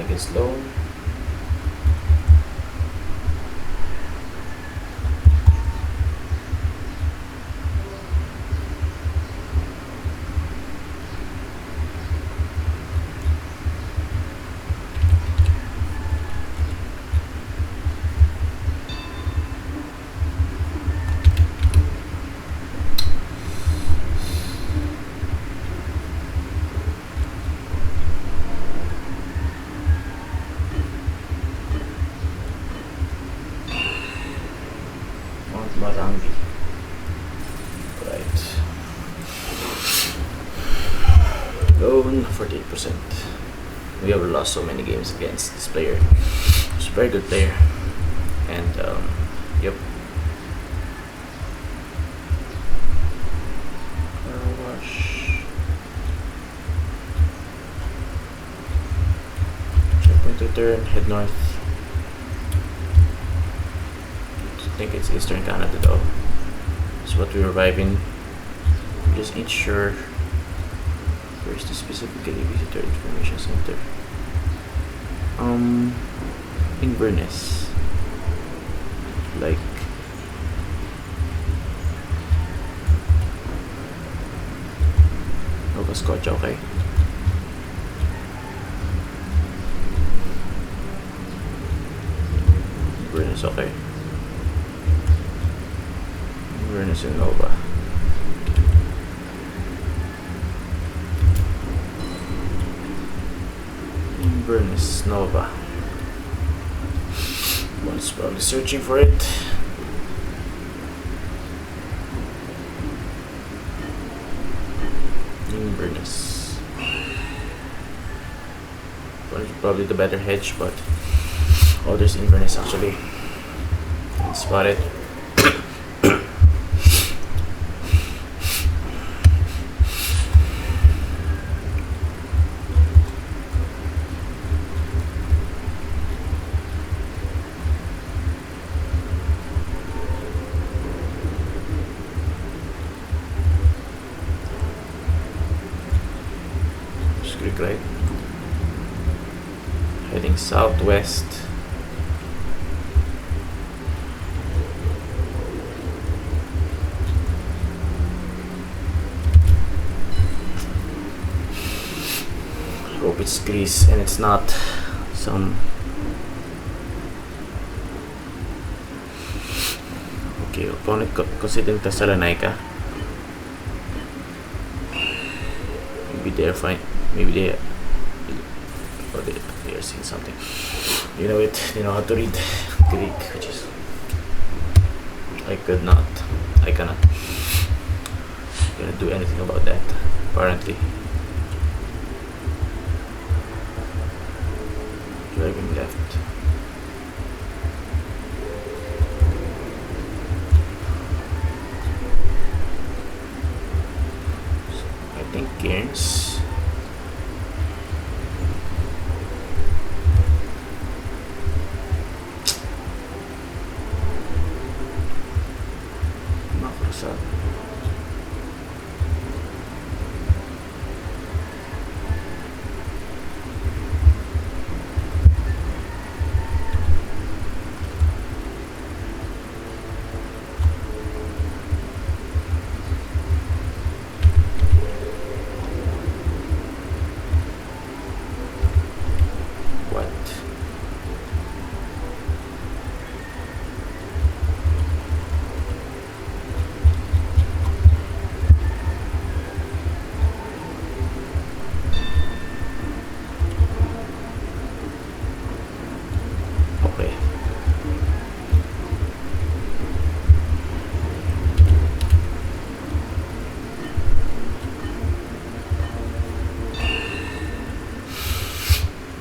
against loan. Marangi. Right. Loan 48%. We have lost so many games against this player. He's a very good player. And yep. Car wash. Checkpoint return, head north. I think it's Eastern Canada though. That's what we arrive in. We just ain't sure where's the specifically visitor information center. Inverness. Like Nova Scotia, okay. Inverness, okay. Inverness and Nova. Inverness, Nova. One's probably searching for it. Inverness. One's probably the better hedge, but oh, there's Inverness actually. Spot it. Right, heading southwest. Hope it's Greece and it's not some okay opponent considering Thessalonica. Maybe they're fine. Maybe they are seeing something. You know it. You know how to read Greek, which is I cannot do anything about that. Apparently, driving left. I think Cairns.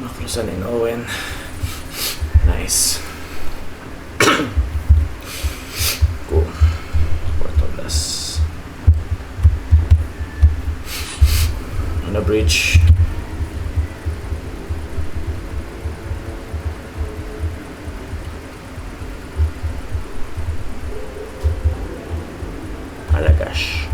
Macpherson and Owen. Nice. Cool. Puerto Blas. On a bridge. Alagash.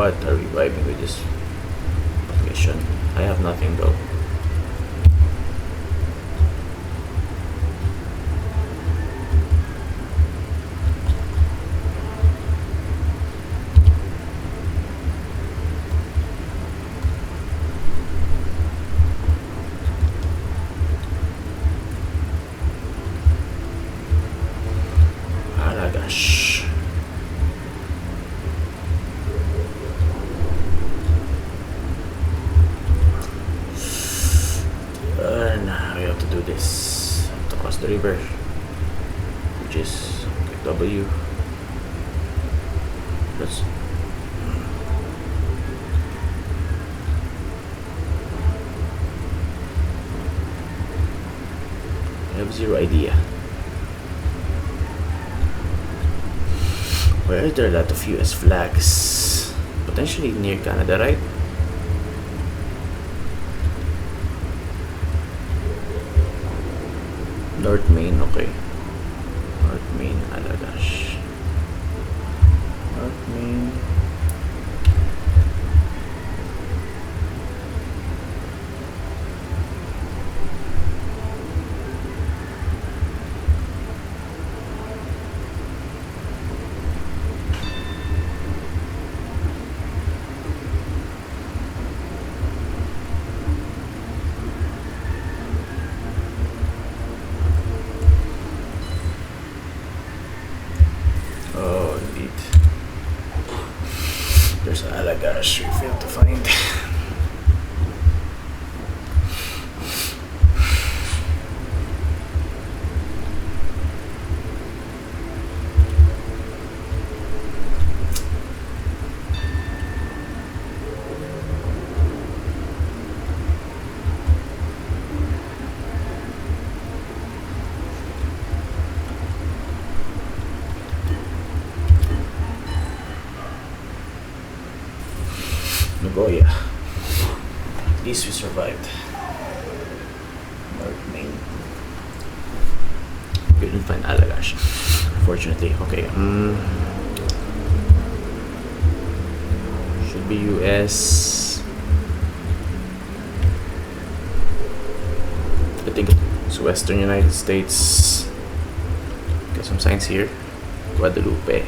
What are we vibing with this mission? I have nothing though. Gosh. Now we have to do this. To cross the river, which is W. That's I have zero idea. Where are there a lot of US flags? Potentially near Canada, right? North Main, okay. North Main, Alagash. North Main. There's Alagash we failed to find. Nagoya. At least we survived. North Main. We didn't find Alagash, unfortunately. Okay. Should be US. I think it's Western United States. Got some signs here. Guadalupe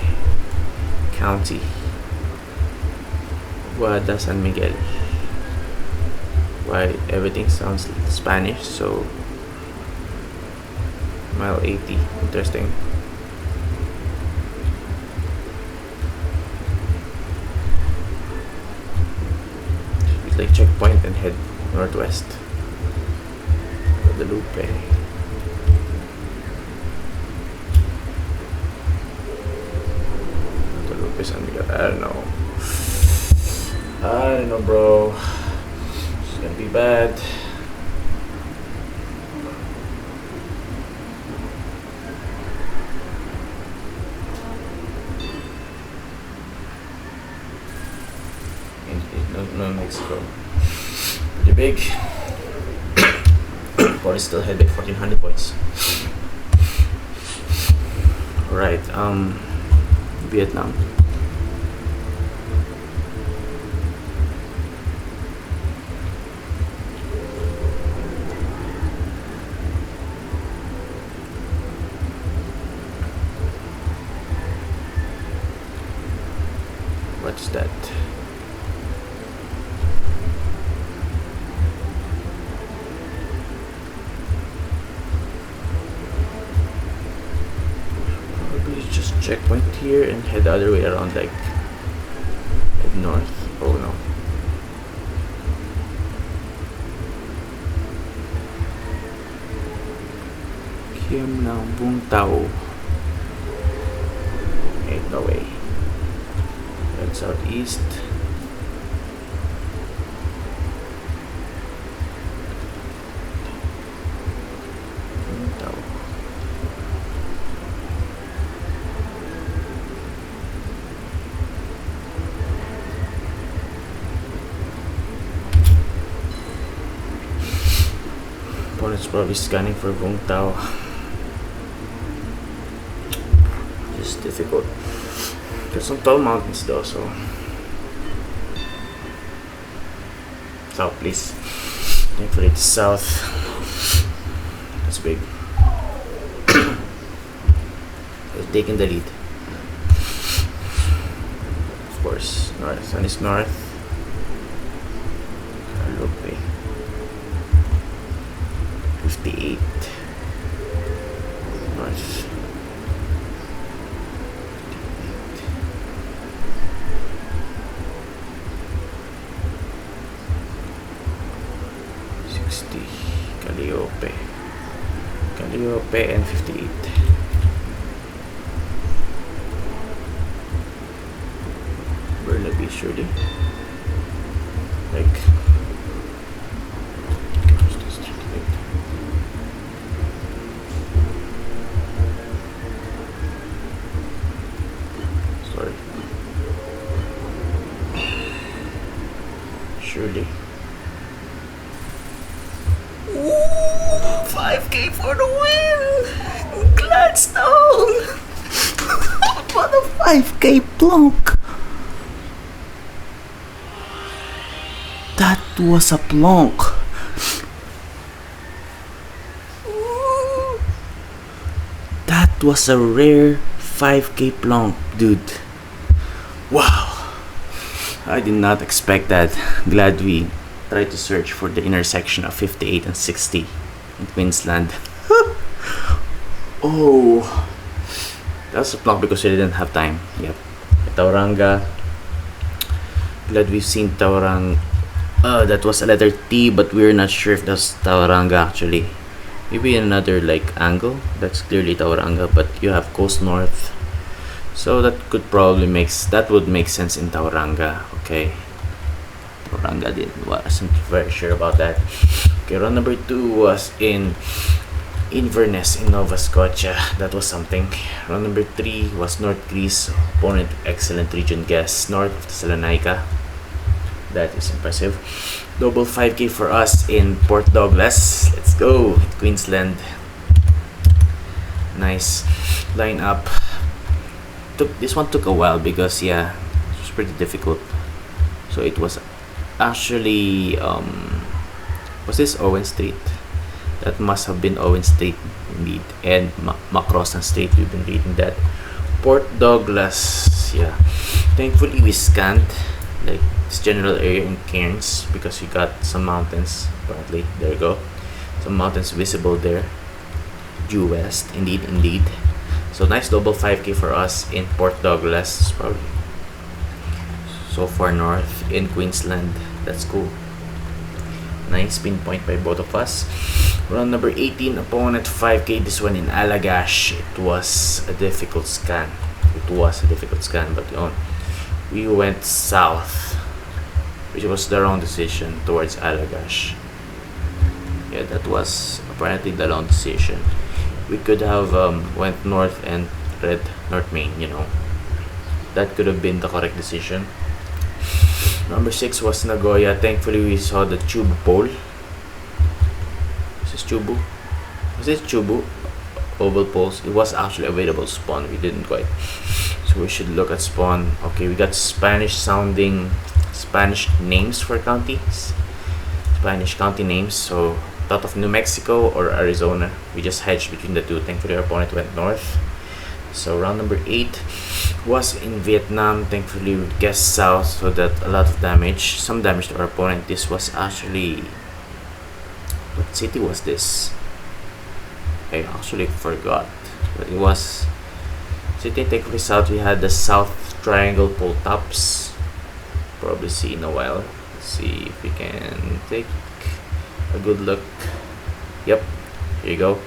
County. Guada San Miguel. Why everything sounds Spanish, so mile 80. Interesting. It's like checkpoint and head northwest. Guadalupe. Guadalupe San Miguel. I don't know. I don't know, bro. It's gonna be bad. No, Mexico. Pretty big. But it's still ahead by 1400 points. Alright, Vietnam. What's that? Probably just checkpoint here and head the other way around, like head north. Oh no. Kiem ng Vung Tau. Ain't no way. Head southeast. Vung Tau. Opponent's probably scanning for Vung Tau. Just difficult. There's some tall mountains though, so south, please. Thankfully, it's south. That's big. It's taking the lead. Of course, north. Sun is north. Guadalupe. 58. North. 60. Calliope. Calliope and 58. Burnaby, surely. Like. Sorry. Surely. Ooh, 5K for the win! Gladstone! What a 5K plonk! That was a plonk. Ooh. That was a rare 5K plonk, dude. Wow. I did not expect that. Glad we tried to search for the intersection of 58 and 60 in Queensland. Oh. That's a plonk because we didn't have time. Yep. Tauranga. Glad we've seen Tauranga. That was a letter T, but we're not sure if that's Tauranga actually. Maybe another like angle. That's clearly Tauranga, but you have coast north, so that could probably would make sense in Tauranga. Okay, Tauranga wasn't very sure about that. Okay, round number 2 was in Inverness in Nova Scotia. That was something. Round number 3 was North Greece. Opponent excellent region guess north of Thessalonica. That is impressive. Double 5K for us in Port Douglas. Let's go. Queensland. Nice line up. This one took a while because it was pretty difficult. So it was actually was this Owen Street? That must have been Owen Street indeed. And Macrossan Street, we've been reading that. Port Douglas, yeah. Thankfully we scanned like this general area in Cairns because we got some mountains apparently. There you go, some mountains visible there. Due west, indeed. So nice double 5K for us in Port Douglas. It's probably so far north in Queensland. That's cool. Nice pinpoint by both of us. Round number 18, opponent 5K. This one in Allagash. It was a difficult scan, but we went south, which was the wrong decision, towards Allagash. Yeah, that was apparently the wrong decision. We could have went north and read North Main, That could have been the correct decision. Number 6 was Nagoya. Thankfully, we saw the tube pole. Is this Chubu? Was this Chubu? Oval poles. It was actually available spawn. We didn't quite. So we should look at spawn. Okay, we got Spanish names for counties. Spanish county names. So thought of New Mexico or Arizona. We just hedged between the two. Thankfully, our opponent went north. So round number 8 was in Vietnam. Thankfully, we guessed south, so that some damage to our opponent. This was actually, what city was this? I actually forgot, but it was city. Thankfully, south. We had the South Triangle pole tops. Probably see in a while. Let's see if we can take a good look. Yep, here you go.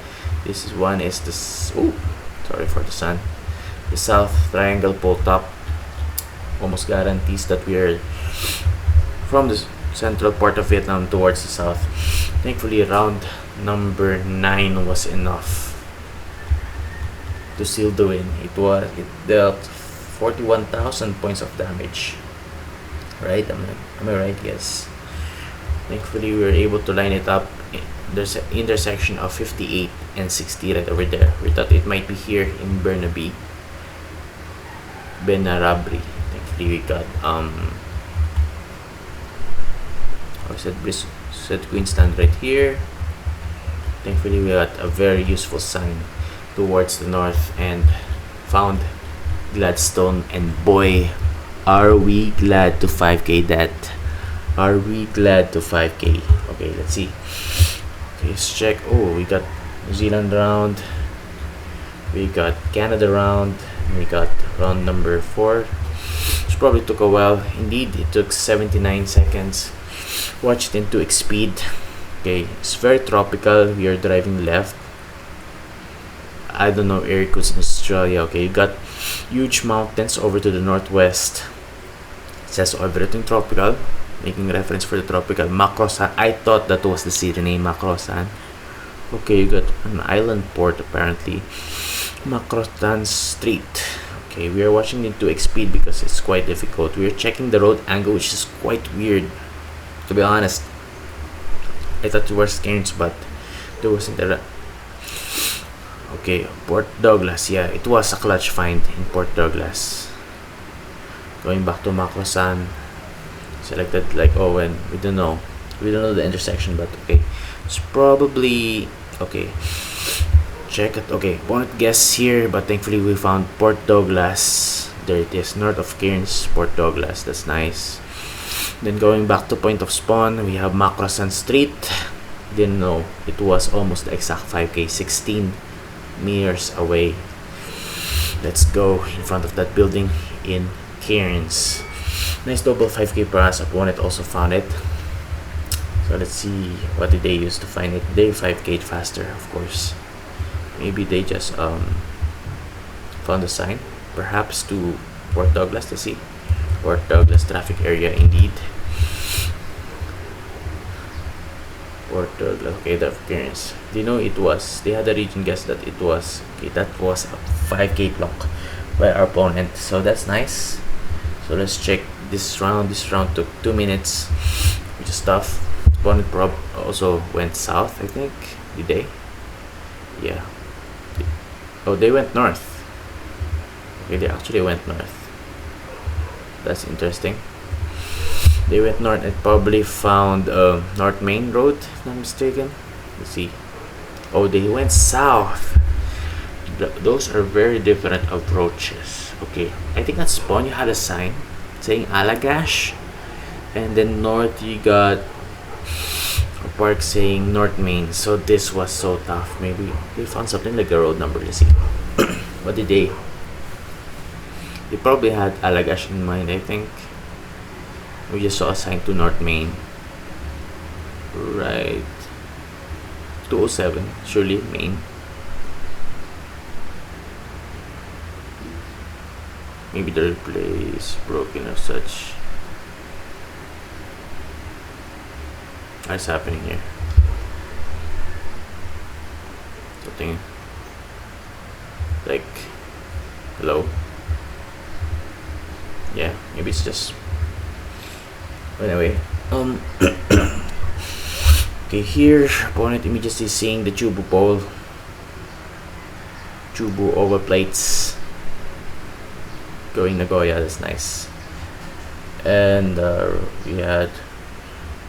This is one is this. Oh, sorry for the sun. The South Triangle pole top almost guarantees that we are from the central part of Vietnam towards the south. Thankfully, round number 9 was enough to seal the win. It dealt 41,000 points of damage. Right? Am I right? Yes. Thankfully, we were able to line it up. There's an intersection of 58 and 60 right over there. We thought it might be here in Burnaby. Benarabri. Thankfully, we got I said Queensland right here. Thankfully we got a very useful sign towards the north and found Gladstone, and boy, are we glad to 5k that. Are we glad to 5k? Okay, let's see. Okay, let's check. Oh, we got New Zealand round, we got Canada round, and we got round number 4, which probably took a while. Indeed, it took 79 seconds. Watch it in 2x speed. Okay, it's very tropical. We are driving left. I don't know area codes in Australia. Okay, you got huge mountains over to the northwest. It says everything tropical, making reference for the tropical Macrosan. I thought that was the city name, Macrosan. Okay, you got an island port apparently, Macrosan Street. Okay, we are watching it to speed because it's quite difficult. We are checking the road angle, which is quite weird, to be honest. I thought we were scared, but there wasn't a. Okay, Port Douglas. Yeah, it was a clutch find in Port Douglas. Going back to Macrosan, selected like Owen. We don't know the intersection, but okay, it's probably okay. Check it. Okay, won't guess here, but thankfully we found Port Douglas. There it is, north of Cairns, Port Douglas. That's nice. Then going back to point of spawn, we have Macrosan Street. Didn't know it was almost the exact 5k, 16 meters away. Let's go in front of that building in Cairns. Nice double 5k per us. Opponent also found it. So let's see what did they use to find it. They 5k faster, of course. Maybe they just found a sign, perhaps to Port Douglas. Let's see. Port Douglas traffic area indeed. Port Douglas. Okay, the appearance. They know it was. They had a region guess that it was. Okay, that was a 5k block by our opponent. So that's nice. So let's check this round. This round took 2 minutes, which is tough. Opponent prob also went south, I think. Did they? Yeah. Oh, they went north. Okay, they actually went north. That's interesting. They went north and probably found North Main Road, if I'm not mistaken. Let's see. Oh, they went south. Those are very different approaches. Okay, I think at spawn you had a sign saying Allagash, and then north you got a park saying North Main. So this was so tough. Maybe they found something like a road number. Let's see. What did they? They probably had Allagash in mind, I think. We just saw a sign to North Main. Right. 207, surely Main. Maybe the replay is broken or such. What's happening here? Something like, hello? Yeah, maybe it's just. Anyway, okay, here opponent immediately seeing the Chubu pole, Chubu over plates, going Nagoya. That's nice. And we had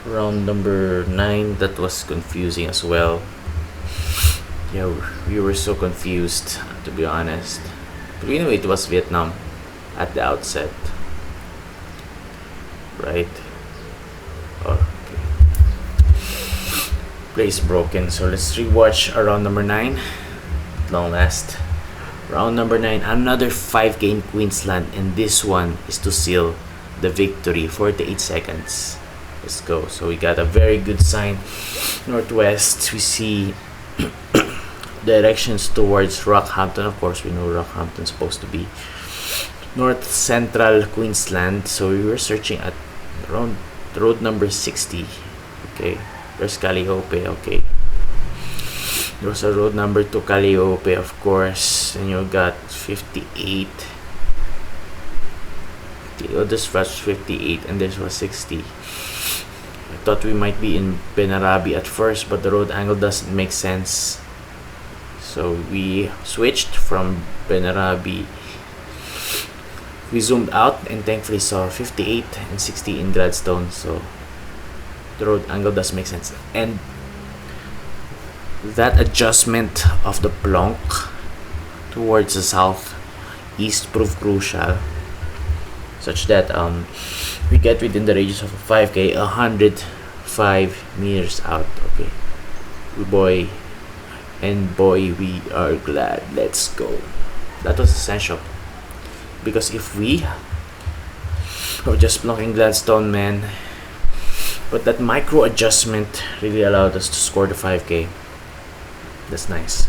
round number 9 that was confusing as well. Yeah, we were so confused, to be honest. But anyway, it was Vietnam at the outset, right? Okay. Place broken. So let's rewatch round number 9. Long last. Round number 9. Another 5k in Queensland, and this one is to seal the victory. 48 seconds. Let's go. So we got a very good sign. Northwest. We see directions towards Rockhampton. Of course, we know Rockhampton's supposed to be north central Queensland. So we were searching at around road number 60. Okay, there's Calliope. Okay, there's a road number to Calliope, of course. And you got 58. Oh, this was 58 and this was 60. I thought we might be in Benarabi at first, but the road angle doesn't make sense. So we switched from Benarabi. We zoomed out and thankfully saw 58 and 60 in Gladstone. So The road angle does make sense. And that adjustment of the plonk towards the southeast proved crucial, such that we get within the radius of a 5k 105 meters out. Okay, boy, we are glad. Let's go. That was essential, because if we were just blocking Gladstone, man, but that micro adjustment really allowed us to score the 5k. That's nice.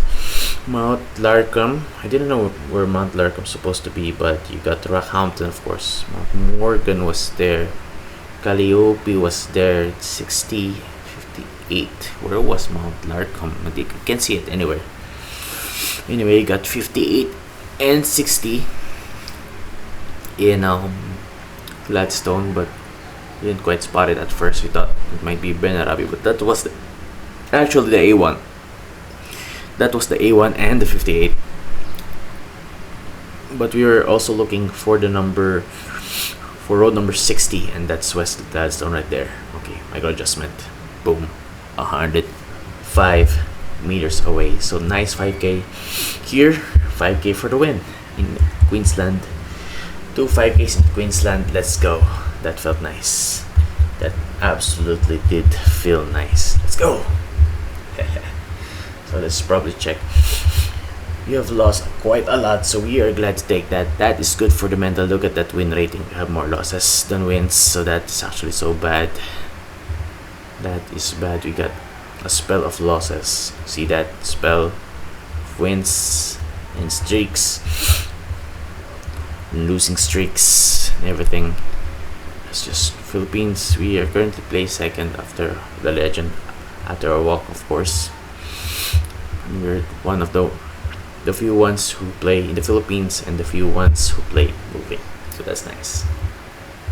Mount Larcombe. I didn't know where Mount Larcombe's supposed to be, but you got Rockhampton, of course. Mount Morgan was there. Calliope was there. 60, 58. Where was Mount Larcombe? You can't see it anywhere. Anyway, you got 58 and 60 in Gladstone, but we didn't quite spot it at first. We thought it might be Benarabi, but that was actually the A1. That was the A1 and the 58. But we were also looking for the number, for road number 60, and that's West Gladstone right there. Okay, micro adjustment. Boom. 105 meters away. So nice 5k here. 5k for the win in Queensland. 2 5ks in Queensland. Let's go. That felt nice. That absolutely did feel nice. Let's go. So let's probably check. You have lost quite a lot, so we are glad to take that. That is good for the mental. Look at that win rating. We have more losses than wins, so that's actually so bad. That is bad. We got a spell of losses. See that spell of wins and streaks, losing streaks, and everything. It's just Philippines. We are currently placed second after the legend, after our walk, of course. We're one of the few ones who play in the Philippines and the few ones who play moving. So that's nice.